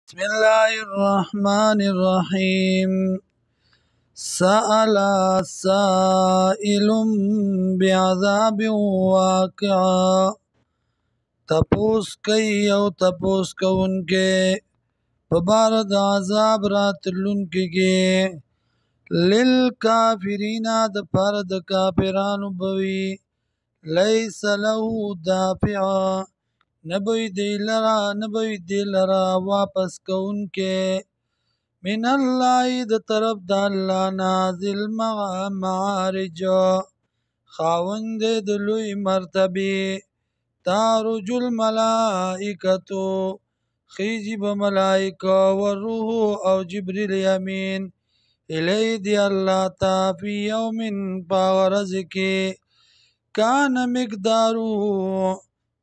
بسم الله الرحمن الرحيم. سأل سائل بعذاب واقع. تپوس کئی او تپوس کونکے پبارد عذاب راتلونکے کے للکافرین د پارد کافرانو بوی لیس له دافع نبوی دی لرا واپس کون کے من اللہ د طرف د اللہ نازل معارج خاوند د لوی مرتبی تارج الملائکتو خیجی بملائکہ والروح او جبریل یمین الی دی اللہ تا فی یوم پاورز کے کان مقدارو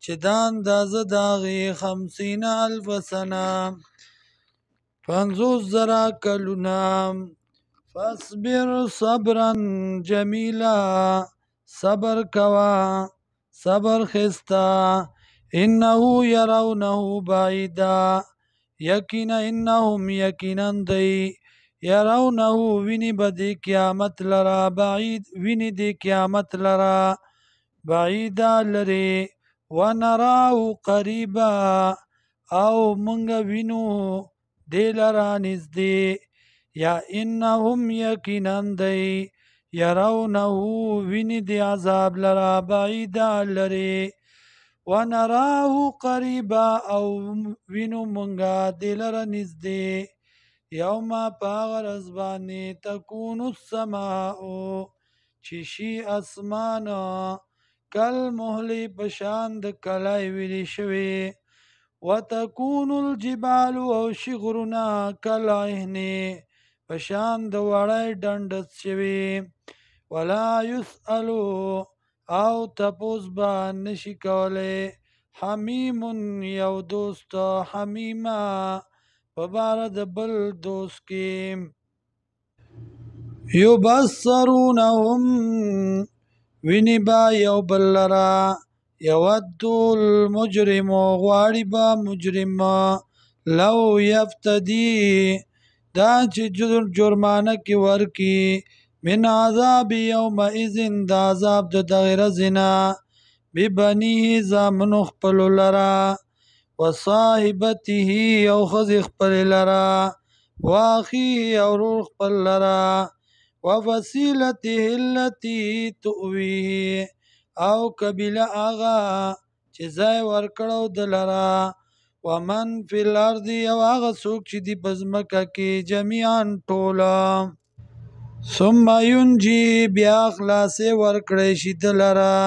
چه دا اندازه داغی 50,000 سنه 50,000 کلونه. فاصبر صبرا جمیلا صبر کوا صبر خستا. انه یرونه بعیدا انهم یقینا دی یرونه وینی بدی قیامت لرا بعید وینی دی قیامت لرا بعیدا لری ونراو قریبا او منگ وینو دی لرا نزدی یا انهم یقینا دی یرونه وینی دی عذاب لرا بعیدا لری ونراو قریبا او وینو منگا دی لرا نزدی یوم پاغر ازبانی تکون السماء چشی اسمان کل محلی پشاند کلائی ویلی شوی وتکون الجبال او شغرنا کلعهنی پشاند وڑای ڈندت شوی ولا یسألو او تپوس با نشی کولی حمیم یو دوست حمیما پبارد بل دوست کی یبصرونهم وینی با یو بل لرا یودو المجرم غواړي با مجرم لو یفتدی دا چې جرمانه کی ورکی من عذاب یوم اذن دا عذاب د دغیر زنا ببنیه زامنو خپلو لرا وصاحبته او خزی خپل لرا واخیه او رور خپل لرا وفصیلته التي تؤویه او قبیله آغا چې ځای ورکړو د لرا ومن فی الارض او آغا سوک چې دی پزمکه کې جمیعا ټولا ثم ینجی بیا خلاصه ورکړی شي د لرا